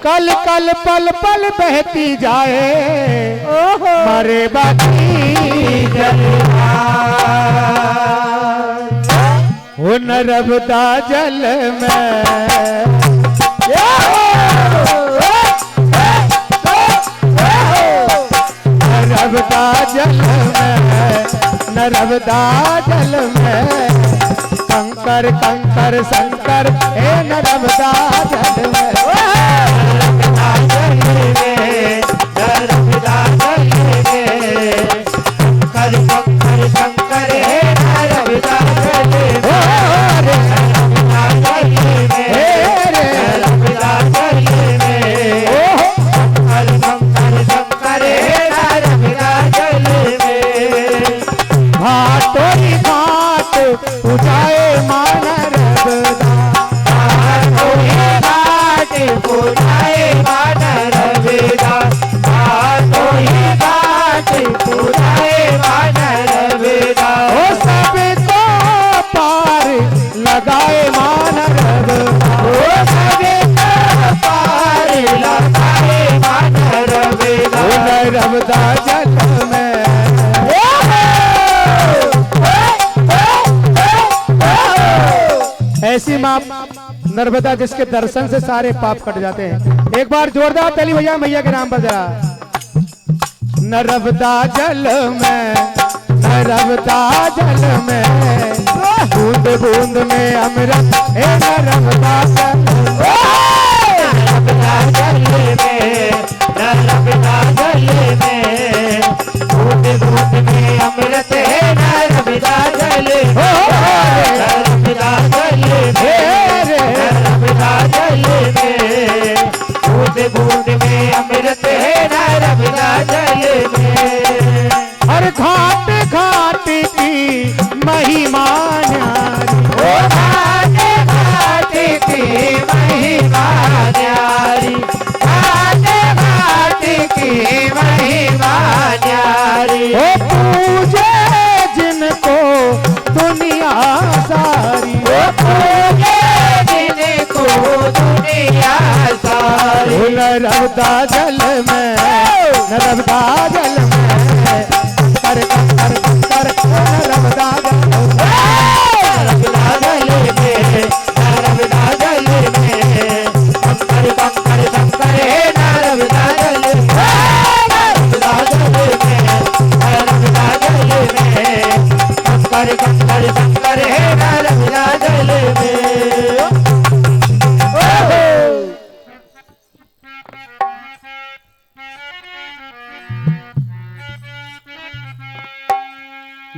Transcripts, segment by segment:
कल कल पल पल बहती जाए मरे बाकी हो नर्मदा जल में नर्मदा जल में नर्मदा जल में कंकर कंकर शंकर हे नर्मदा जल में नर्मदा जल में नर्मदा जल में कंकर कंकर शंकर हे नर्मदा जल में नर्मदा जल में नर्मदा जल में कंकर कंकर शंकर हे नर्मदा जल में घाटों घाट पूजाए मान नर्मदा घाटों घाट पूजाए मान नर्मदा घाटों घाट पूजाए मान नर्मदा ओ सबको पार लगाए मान नर्मदा ओ सबको पार लगाए मान नर्मदा ओ नर्मदा जल में ऐसी माँ नर्मदा जिसके दर्शन से सारे पाप कट जाते हैं। एक बार जोरदार ताली भैया मैया के नाम पर जरा। नर्मदा जल में नर्मदा जल में बूंद बूंद में अमृत हे नर्मदा जल नर्मदा जल में नर्मदा जल में बूंद बूंद में अमृत हे नर्मदा जल नर्मदा जल नर्मदा जल में बूंद बूंद में अमृत है नर्मदा जल में हर घाट घाट की महिमा न्यारी ओ घाट घाट की महिमा न्यारी घाट घाट की महिमा न्यारी ओ पूजे जिनको दुनिया सारी ओ पूजे जिनको दुनिया सारी नर्मदा जल में नर्मदा जल में कर कर कर नर्मदा नर्मदा जल में नर्मदा जल में कंकर कंकर शंकर हे नर्मदा जल नर्मदा जल में नर्मदा जल में कंकर कंकर शंकर हे नर्मदा जल में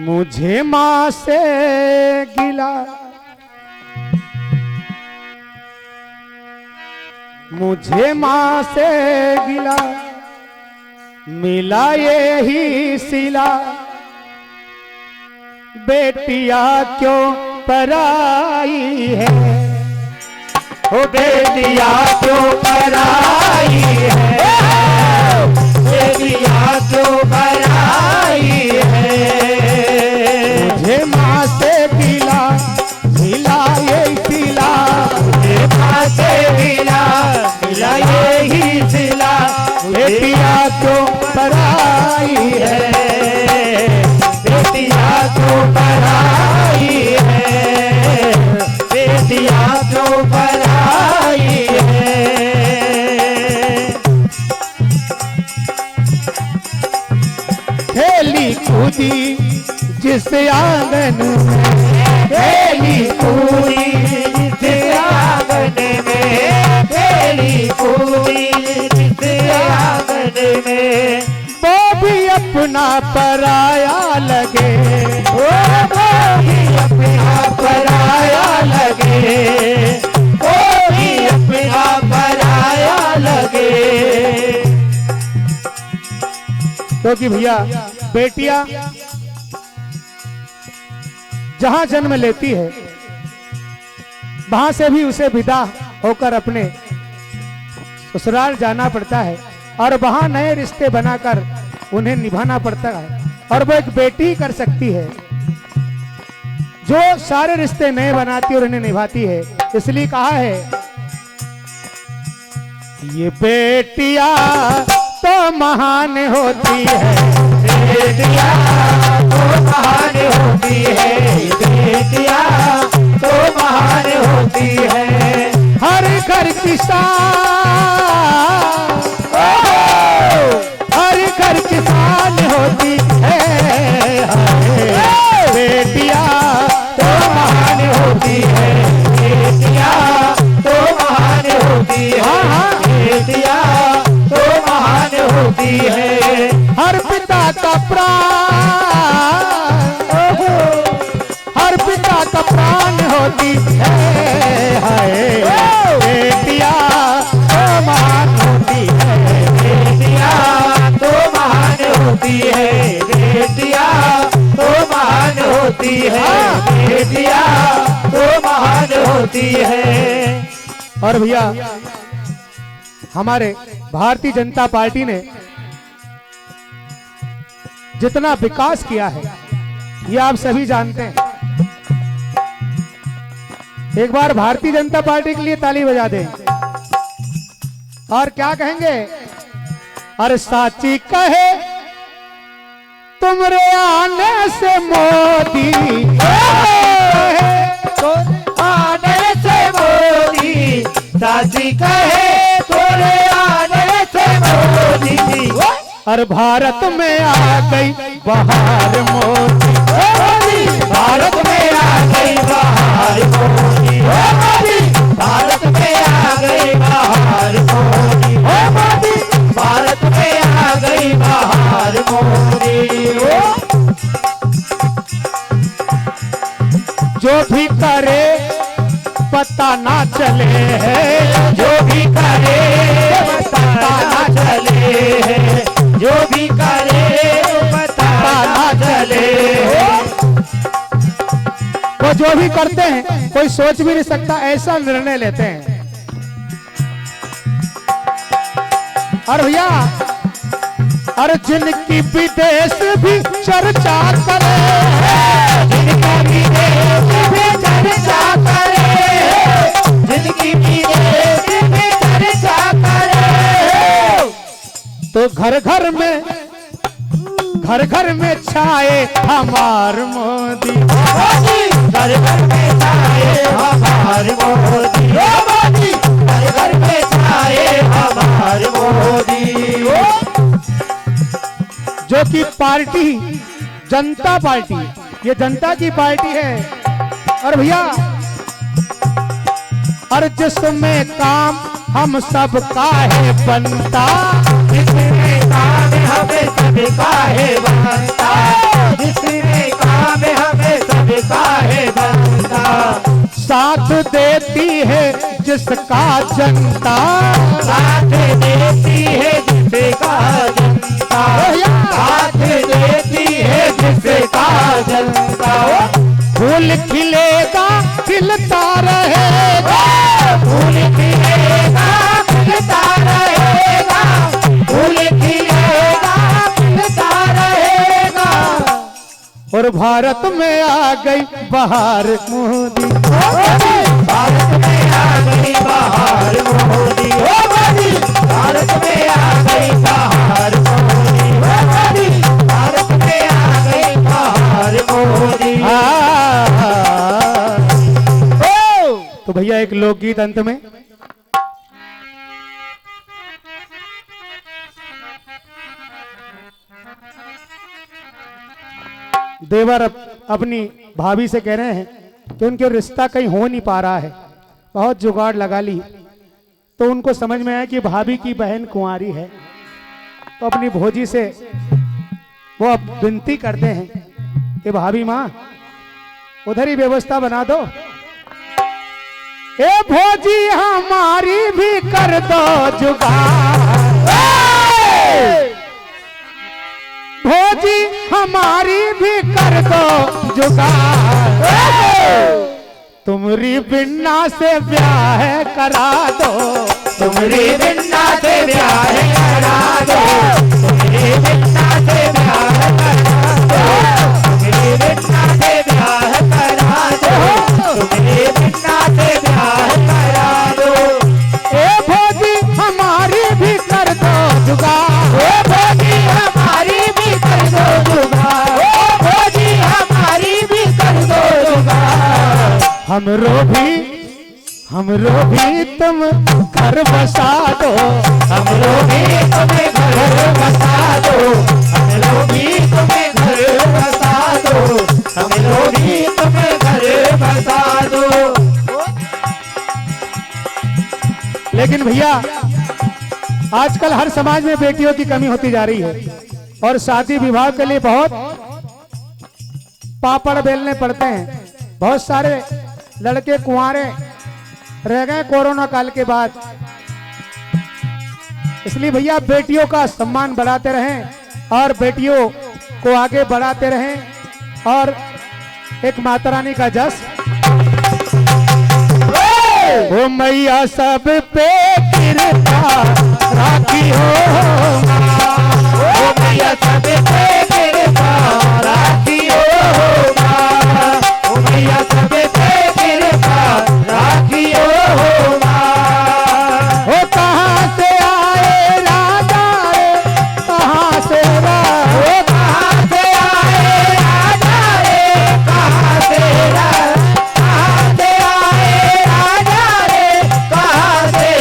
मुझे माँ से गिला मुझे माँ से गिला मिला ये ही सिला बेटिया क्यों पराई है ओ बेटिया क्यों पराई है बेटिया क्यों पराई है मुझे माँ से गिला मिला ये सिला मुझे माँ से गिला मिला ये ही सिला बेटिया क्यों पराई है बेटिया क्यों पराई है बेटिया क्यों पराई है खेली कूदी जिस आंगन में खेली कूदी जिस आंगन में खेली कूदी जिस आंगन में वो भी अपना पराया लगे वो भी अपना पराया लगे वो भी अपना पराया लगे क्योंकि भैया बेटियां जहां जन्म लेती है वहां से भी उसे विदा होकर अपने ससुराल जाना पड़ता है और वहां नए रिश्ते बनाकर उन्हें निभाना पड़ता है और वो एक बेटी कर सकती है जो सारे रिश्ते नए बनाती और उन्हें निभाती है। इसलिए कहा है ये बेटिया तो महान होती है, बेटिया तो महान होती है, बेटिया तो महान होती है। हर घर किसान, हर घर किसान होती है, बेटिया तो महान होती है, बेटिया तो महान होती है, बेटिया तो महान होती है। हर पिता का प्राण, हर पिता का प्राण होती है, बेटिया तो महान होती है, बेटिया तो महान होती है, बेटिया तो महान होती है, बेटिया तो महान होती है। और भैया हमारे भारतीय जनता पार्टी ने जितना विकास किया है ये आप सभी जानते हैं। एक बार भारतीय जनता पार्टी के लिए ताली बजा दें। और क्या कहेंगे? अरे साची कहे तुमरे आने से मोदी, आने से मोदी, साची कहे थोड़े आने से मोदी। और भारत में आ गई बहार मोदी, भारत में आ गई बहार मोदी, भारत में आ गई बहार मोदी, भारत में आ गई बहार मोदी। जो भी करे पता ना चले, जो भी करे पता ना चले, जो भी करे पता ना चले। वो जो भी करते हैं कोई सोच भी नहीं सकता, ऐसा निर्णय लेते हैं। और भैया और जिनकी विदेश भी चर्चा करे, जिनका विदेश में चर्चा करे, जिनकी विदेश में चर्चा करे, तो घर घर में छाए हमार मोदी, घर घर में छाए हमार मोदी, घर घर में छाए हमार मोदी। जो कि पार्टी जनता पार्टी, ये जनता की पार्टी है। और भैया और जिसमें काम हम सब का है बनता, जिसमें काम हमें सबका है बनता, जिसमें काम हमें सबका है बनता। साथ देती है जिसका जनता, साथ देती है जिसका जनता, साथ देती है जिसका जनता। फूल खिलेगा खिलता रहेगा, फूल खिलेगा खिलता रहेगा, फूल खिलेगा खिलता रहेगा। और भारत में आ गई बहार मोदी, भारत में आ गई बहार मोदी, भारत में आ गई बहार मोदी, भारत में आ गई बहार मोदी। तो भैया एक लोकगीत अंत में। देवर अपनी भाभी से कह रहे हैं कि उनके रिश्ता कहीं हो नहीं पा रहा है, बहुत जुगाड़ लगा ली। तो उनको समझ में आया कि भाभी की बहन कुंवारी है, तो अपनी भोजी से वो अब विनती करते हैं कि भाभी माँ उधर ही व्यवस्था बना दो, ए भोजी हमारी भी कर दो जुगाड़, भोजी हमारी भी कर दो जुगाड़, तुमरी बिन्ना से ब्याह करा दो, तुमरी बिन्ना से ब्याह करा दो, तुमरी बिन्ना से ब्याह करा दो, तुमरी बिन्ना से ब्याह करा दो, तुमरी बिन्ना से ब्याह करा दो। ए भोजी हमारी हमरो भी तुम घर बसा दो, हमरो भी तुम्हें घर बसा दो, हमरो भी तुम्हें घर बसा दो, हमरो भी तुम्हें घर बसा दो। लेकिन भैया आजकल हर समाज में बेटियों की कमी होती जा रही है और शादी विवाह के लिए बहुत पापड़ बेलने पड़ते हैं। बहुत सारे लड़के कुंवारे रह गए कोरोना काल के बाद। इसलिए भैया बेटियों का सम्मान बढ़ाते रहें और बेटियों को आगे बढ़ाते रहें और एक माता रानी का जस ओ मैया सब पे कृपा राखी हो, ओ मैया सब पे कृपा राखी हो, ओ मैया सब पे कृपा राखी हो। ओ कहाँ से आए राजा रे, कहाँ से ओ कहाँ से आए राजा रे, कहाँ से आए राजा रे, कहाँ से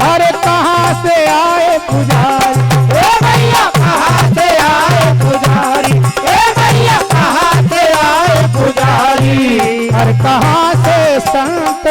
अरे कहाँ से आए पुजारी, ए भैया कहाँ से आए पुजारी, ए भैया कहाँ से आए पुजारी, अरे कहाँ से संत